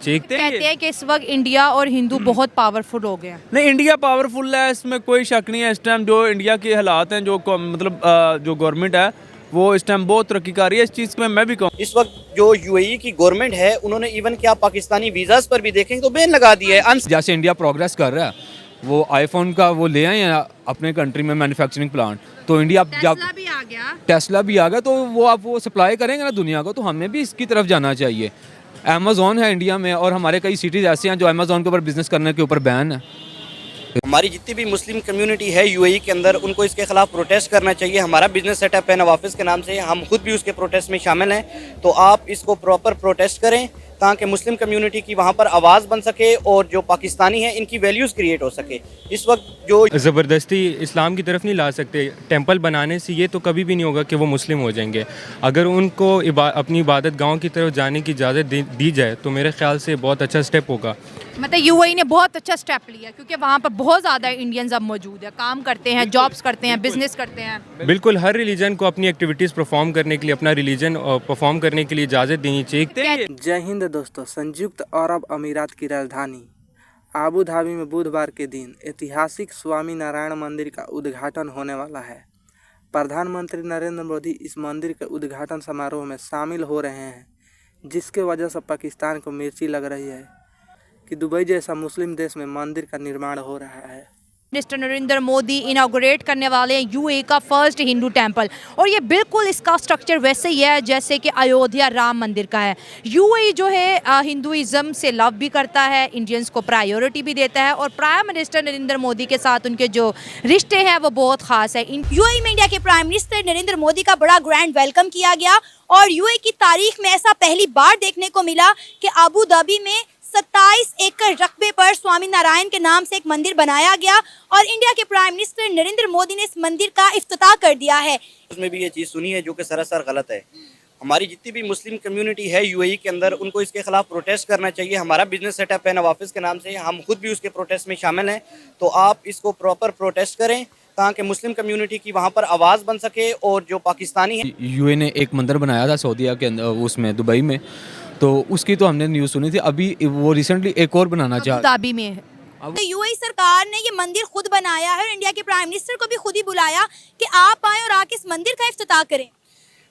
कहते हैं कि इस वक्त इंडिया और हिंदू बहुत पावरफुल हो गए हैं। नहीं, इंडिया पावरफुल है, इसमें कोई शक नहीं है। इस टाइम जो इंडिया के हालात हैं, जो मतलब जो गवर्नमेंट है वो इस टाइम बहुत तरक्की कर रही है। इस चीज़ में मैं भी कहूँ, इस वक्त जो यूएई की गवर्नमेंट है उन्होंने इवन क्या पाकिस्तानी वीज़ास पर भी देखेंगे तो बैन लगा दिया है। जैसे इंडिया प्रोग्रेस कर रहा है, वो आईफोन का वो ले आए हैं अपने कंट्री में मैन्युफैक्चरिंग प्लांट, तो इंडिया टेस्ला भी आ गया। टेस्ला भी आ गया, तो वो अब वो सप्लाई करेंगे ना दुनिया को, तो हमें भी इसकी तरफ जाना चाहिए। अमेज़ॉन है इंडिया में, और हमारे कई सिटीज़ ऐसे हैं जो अमेज़ॉन के ऊपर बिजनेस करने के ऊपर बैन है। हमारी जितनी भी मुस्लिम कम्युनिटी है यूएई के अंदर, उनको इसके खिलाफ प्रोटेस्ट करना चाहिए। हमारा बिजनेस सेटअप है नवाफिस के नाम से, हम खुद भी उसके प्रोटेस्ट में शामिल हैं। तो आप इसको प्रॉपर प्रोटेस्ट करें ताकि मुस्लिम कम्युनिटी की वहाँ पर आवाज़ बन सके और जो पाकिस्तानी हैं इनकी वैल्यूज़ क्रिएट हो सके। इस वक्त जो ज़बरदस्ती इस्लाम की तरफ नहीं ला सकते। टेंपल बनाने से ये तो कभी भी नहीं होगा कि वो मुस्लिम हो जाएंगे। अगर उनको अपनी इबादत गांव की तरफ जाने की इजाज़त दी जाए तो मेरे ख्याल से बहुत अच्छा स्टेप होगा। मतलब यूएई ने बहुत अच्छा स्टेप लिया, क्योंकि वहाँ पर बहुत ज़्यादा इंडियंस अब मौजूद है, काम करते हैं, जॉब्स करते हैं, बिजनेस करते हैं। बिल्कुल, हर रिलीजन को अपनी एक्टिविटीज़ परफॉर्म करने के लिए, अपना रिलीजन परफॉर्म करने के लिए इजाज़त देनी चाहिए। जय हिंद दोस्तों। संयुक्त अरब अमीरात की राजधानी आबू धाबी में बुधवार के दिन ऐतिहासिक स्वामी नारायण मंदिर का उद्घाटन होने वाला है। प्रधानमंत्री नरेंद्र मोदी इस मंदिर के उद्घाटन समारोह में शामिल हो रहे हैं, जिसके वजह से पाकिस्तान को मिर्ची लग रही है कि दुबई जैसा मुस्लिम देश में मंदिर का निर्माण हो रहा है। मिस्टर नरेंद्र मोदी इनॉग्रेट करने वाले हैं यूएई का फर्स्ट हिंदू टेंपल, और ये बिल्कुल इसका स्ट्रक्चर वैसे ही है जैसे कि अयोध्या राम मंदिर का है। यूएई जो है हिंदुइज्म से लव भी करता है, इंडियंस को प्रायोरिटी भी देता है, और प्राइम मिनिस्टर नरेंद्र मोदी के साथ उनके जो रिश्ते हैं वो बहुत खास है। यूएई में इंडिया के प्राइम मिनिस्टर नरेंद्र मोदी का बड़ा ग्रैंड वेलकम किया गया, और यूएई की तारीख में ऐसा पहली बार देखने को मिला कि आबू धाबी में 27 एकड़ रकबे पर स्वामी नारायण के नाम से एक मंदिर बनाया गया, और इंडिया के प्राइम मिनिस्टर नरेंद्र मोदी ने इस मंदिर का इफ्तिताह कर दिया है। उसमें भी ये चीज़ सुनी है जो कि सरासर गलत है। हमारी जितनी भी मुस्लिम कम्युनिटी है यूएई के अंदर, उनको इसके खिलाफ प्रोटेस्ट करना चाहिए। हमारा बिजनेस सेटअप है नवाफिस के नाम से, हम खुद भी उसके प्रोटेस्ट में शामिल हैं। तो आप इसको प्रॉपर प्रोटेस्ट करें ताकि मुस्लिम कम्युनिटी की वहाँ पर आवाज़ बन सके, और जो पाकिस्तानी है। यूए ने एक मंदिर बनाया था सऊदीया के अंदर, उसमें दुबई में, तो उसकी तो हमने न्यूज़ सुनी थी। अभी वो रिसेंटली एक और बनाना चाहता धाबी में है। तो यूएई सरकार ने ये मंदिर खुद बनाया है, और इंडिया के प्राइम मिनिस्टर को भी खुद ही बुलाया कि आप आए और आके इस मंदिर का इफ्तिताह करें।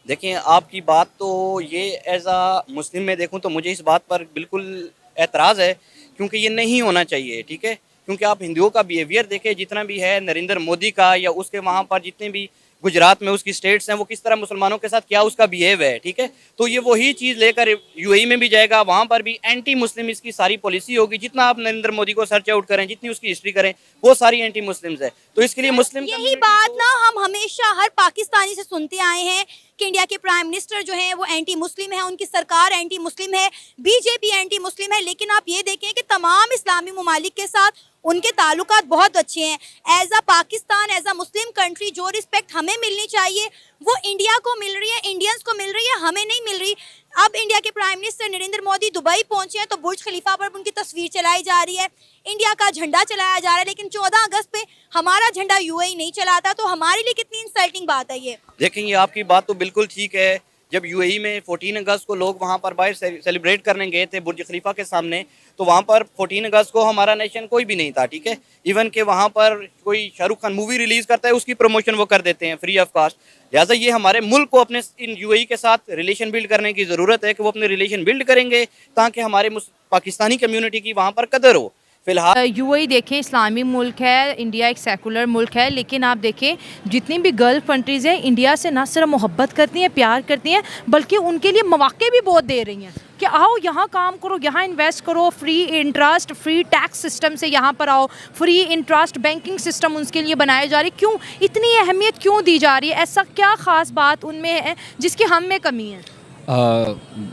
देखिए, आपकी बात तो ये एज आ मुस्लिम में देखूं तो मुझे इस बात पर बिल्कुल एतराज़ है, क्योंकि ये नहीं होना चाहिए। ठीक है, क्योंकि आप हिंदुओं का बिहेवियर देखें जितना भी है, नरेंद्र मोदी का या उसके वहाँ पर जितने भी गुजरात में उसकी स्टेट्स हैं, वो किस तरह मुसलमानों के साथ क्या उसका बिहेव है। ठीक है, तो ये वही चीज़ लेकर यूएई में भी जाएगा, वहाँ पर भी एंटी मुस्लिम इसकी सारी पॉलिसी होगी। जितना आप नरेंद्र मोदी को सर्च आउट करें, जितनी उसकी हिस्ट्री करें, वो सारी एंटी मुस्लिम्स है। तो इसके लिए मुस्लिम यही बात ना हम हमेशा हर पाकिस्तानी से सुनते आए हैं कि इंडिया के प्राइम मिनिस्टर जो है वो एंटी मुस्लिम है, उनकी सरकार एंटी मुस्लिम है, बीजेपी एंटी मुस्लिम है। लेकिन आप ये देखें कि तमाम इस्लामी ममालिक के साथ उनके ताल्लुकात बहुत अच्छे हैं। As a Pakistan, as a Muslim country, जो रिस्पेक्ट हमें मिलनी चाहिए वो इंडिया को मिल रही है, इंडियंस को मिल रही है, हमें नहीं मिल रही। अब इंडिया के prime minister Narendra Modi Dubai पहुंचे हैं तो बुर्ज खलीफा पर उनकी तस्वीर चलाई जा रही है, इंडिया का झंडा चलाया जा रहा है, लेकिन 14 अगस्त पे हमारा झंडा यूएई नहीं चलाता। तो हमारे लिए कितनी इंसल्टिंग बात है ये। देखेंगे, आपकी बात तो बिल्कुल ठीक है। जब यूएई में 14 अगस्त को लोग वहाँ पर बाहर सेलिब्रेट करने गए थे बुर्ज खलीफा के सामने, तो वहाँ पर 14 अगस्त को हमारा नेशन कोई भी नहीं था। ठीक है, इवन के वहाँ पर कोई शाहरुख खान मूवी रिलीज करता है, उसकी प्रमोशन वो कर देते हैं फ्री ऑफ कास्ट। लिहाजा ये हमारे मुल्क को अपने इन यूएई के साथ रिलेशन बिल्ड करने की ज़रूरत है कि वो अपने रिलेशन बिल्ड करेंगे ताकि हमारे पाकिस्तानी कम्युनिटी की वहाँ पर कदर हो। फिलहाल यूएई देखें इस्लामी मुल्क है, इंडिया एक सेकुलर मुल्क है, लेकिन आप देखें जितनी भी गल्फ कंट्रीज़ हैं इंडिया से ना सिर्फ मोहब्बत करती हैं, प्यार करती हैं, बल्कि उनके लिए मौके भी बहुत दे रही हैं कि आओ यहाँ काम करो, यहाँ इन्वेस्ट करो, free interest, free tax system से यहाँ पर आओ, फ्री इंटरेस्ट बैंकिंग सिस्टम उनके लिए बनाए जा रही। क्यों इतनी अहमियत क्यों दी जा रही है? ऐसा क्या ख़ास बात उनमें है जिसकी हम में कमी है?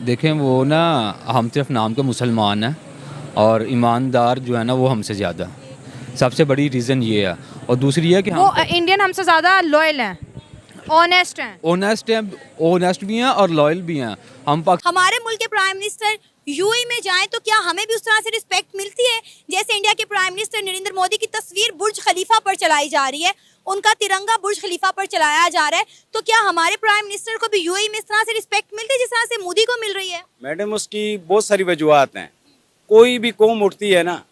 देखें, वो ना हम सिर्फ नाम के मुसलमान हैं, और ईमानदार जो है ना वो हमसे ज़्यादा, सबसे बड़ी रीज़न ये है। और दूसरी है कि वो इंडियन हमसे ज़्यादा लॉयल हैं, ऑनेस्ट हैं, ऑनेस्ट भी हैं और लॉयल भी हैं। हमारे मुल्क के प्राइम मिनिस्टर यूएई में जाएं तो क्या हमें भी उस तरह से रिस्पेक्ट मिलती है जैसे इंडिया के प्राइम मिनिस्टर नरेंद्र मोदी की तस्वीर बुर्ज खलीफा पर चलाई जा रही है, उनका तिरंगा बुर्ज खलीफा पर चलाया जा रहा है, तो क्या हमारे प्राइम मिनिस्टर को भी यूएई में इस तरह से रिस्पेक्ट मिलती है जिस तरह से मोदी को मिल रही है? मैडम, उसकी बहुत सारी वजूहत हैं। कोई भी कौम उठती है ना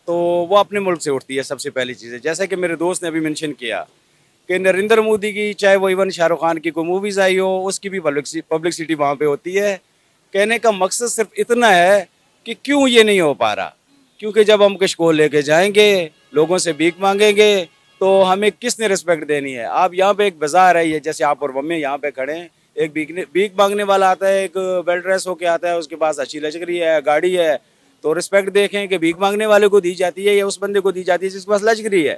तो वो अपने मुल्क से उठती है, सबसे पहली चीज़ है। जैसे कि मेरे दोस्त ने अभी मेंशन किया कि नरेंद्र मोदी की, चाहे वो इवन शाहरुख खान की कोई मूवीज़ आई हो, उसकी भी पब्लिसिटी वहाँ पे होती है। कहने का मकसद सिर्फ इतना है कि क्यों ये नहीं हो पा रहा, क्योंकि जब हम कशकोल लेके जाएंगे, लोगों से भीख मांगेंगे, तो हमें किसने रिस्पेक्ट देनी है। आप यहाँ पे एक बाजार है, ये जैसे आप और मम्मी यहाँ पे खड़े हैं, एक भीख मांगने वाला आता है, एक वेल ड्रेस होके आता है, उसके पास अच्छी लचकरी है, गाड़ी है, तो रिस्पेक्ट देखें कि भीख मांगने वाले को दी जाती है या उस बंदे को दी जाती है जिसके पास लचकरी है।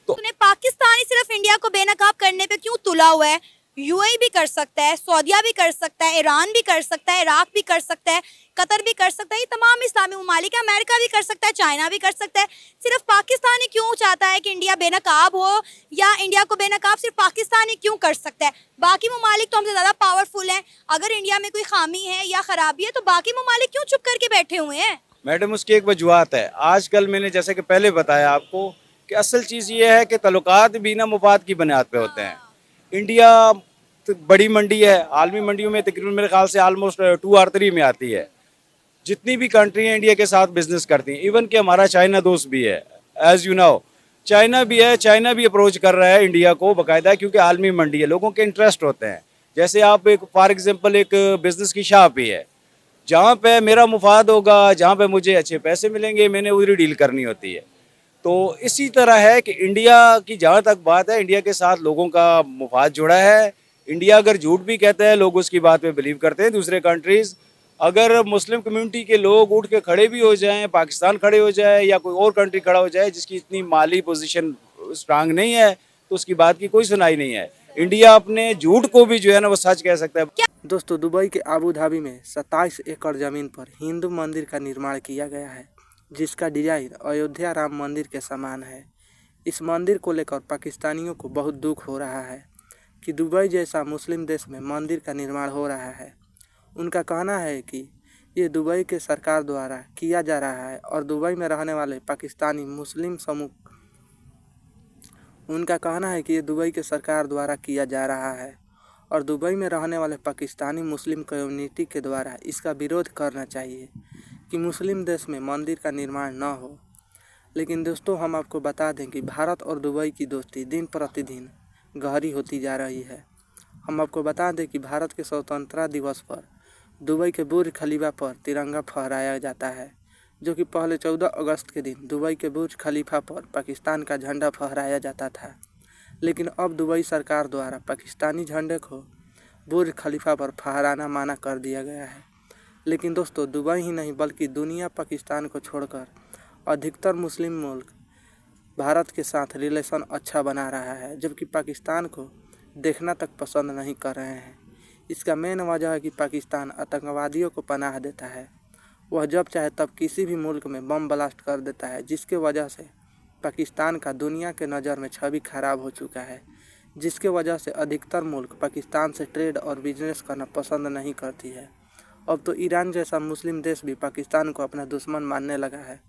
तो तूने पाकिस्तानी सिर्फ इंडिया को बेनकाब करने पे क्यों तुला हुआ है? यूएई भी कर सकता है, सऊदीया भी कर सकता है, ईरान भी कर सकता है, इराक भी कर सकता है, कतर भी कर सकता है, ये तमाम इस्लामी ममालिक है, अमेरिका भी कर सकता है, चाइना भी कर सकता है। सिर्फ पाकिस्तान ही क्यों चाहता है कि इंडिया बेनकाब हो, या इंडिया को बेनकाब सिर्फ पाकिस्तान ही क्यों कर सकता है? बाकी ममालिक तो हमसे ज़्यादा पावरफुल हैं। अगर इंडिया में कोई खामी है या ख़राबी है तो बाकी ममालिक क्यों चुप करके बैठे हुए हैं? मैडम, उसकी एक वजूहत है। आजकल मैंने जैसे कि पहले बताया आपको कि असल चीज़ ये है कि तल्लुकात भी ना मुफाद की बुनियाद पे होते हैं। इंडिया तो बड़ी मंडी है, आलमी मंडियों में तकरीबन मेरे ख्याल से ऑलमोस्ट 2 और 3 में आती है। जितनी भी कंट्री हैं इंडिया के साथ बिजनेस करती हैं, इवन कि हमारा चाइना दोस्त भी है, एज यू नो चाइना भी है, चाइना भी अप्रोच कर रहा है इंडिया को बाकायदा, क्योंकि आलमी मंडी है, लोगों के इंटरेस्ट होते हैं। जैसे आप एक फॉर एग्जांपल एक बिजनेस की शॉप ही है, जहाँ पे मेरा मुफाद होगा, जहाँ पे मुझे अच्छे पैसे मिलेंगे, मैंने उधर डील करनी होती है। तो इसी तरह है कि इंडिया की जहाँ तक बात है, इंडिया के साथ लोगों का मुफाद जुड़ा है। इंडिया अगर झूठ भी कहता है, लोग उसकी बात पे बिलीव करते हैं। दूसरे कंट्रीज़, अगर मुस्लिम कम्युनिटी के लोग उठ के खड़े भी हो जाएं, पाकिस्तान खड़े हो जाए या कोई और कंट्री खड़ा हो जाए जिसकी इतनी माली पोजीशन स्ट्रांग नहीं है, तो उसकी बात की कोई सुनाई नहीं है। इंडिया अपने झूठ को भी जो है ना वो सच कह सकता है। दोस्तों, दुबई के आबू धाबी में 27 एकड़ ज़मीन पर हिंदू मंदिर का निर्माण किया गया है, जिसका डिजाइन अयोध्या राम मंदिर के समान है। इस मंदिर को लेकर पाकिस्तानियों को बहुत दुख हो रहा है कि दुबई जैसा मुस्लिम देश में मंदिर का निर्माण हो रहा है। उनका कहना है कि ये दुबई के सरकार द्वारा किया जा रहा है और दुबई में रहने वाले पाकिस्तानी मुस्लिम समूह उनका कहना है कि ये दुबई के सरकार द्वारा किया जा रहा है और दुबई में रहने वाले पाकिस्तानी मुस्लिम कम्युनिटी के द्वारा इसका विरोध करना चाहिए कि मुस्लिम देश में मंदिर का निर्माण न हो। लेकिन दोस्तों, हम आपको बता दें कि भारत और दुबई की दोस्ती दिन प्रतिदिन गहरी होती जा रही है। हम आपको बता दें कि भारत के स्वतंत्रता दिवस पर दुबई के बुर्ज खलीफा पर तिरंगा फहराया जाता है, जो कि पहले 14 अगस्त के दिन दुबई के बुर्ज खलीफा पर पाकिस्तान का झंडा फहराया जाता था। लेकिन अब दुबई सरकार द्वारा पाकिस्तानी झंडे को बुर्ज खलीफा पर फहराना मना कर दिया गया है। लेकिन दोस्तों, दुबई ही नहीं बल्कि दुनिया पाकिस्तान को छोड़कर अधिकतर मुस्लिम मुल्क भारत के साथ रिलेशन अच्छा बना रहा है, जबकि पाकिस्तान को देखना तक पसंद नहीं कर रहे हैं। इसका मेन वजह है कि पाकिस्तान आतंकवादियों को पनाह देता है। वह जब चाहे तब किसी भी मुल्क में बम ब्लास्ट कर देता है, जिसके वजह से पाकिस्तान का दुनिया के नज़र में छवि खराब हो चुका है, जिसके वजह से अधिकतर मुल्क पाकिस्तान से ट्रेड और बिजनेस करना पसंद नहीं करती है। अब तो ईरान जैसा मुस्लिम देश भी पाकिस्तान को अपना दुश्मन मानने लगा है।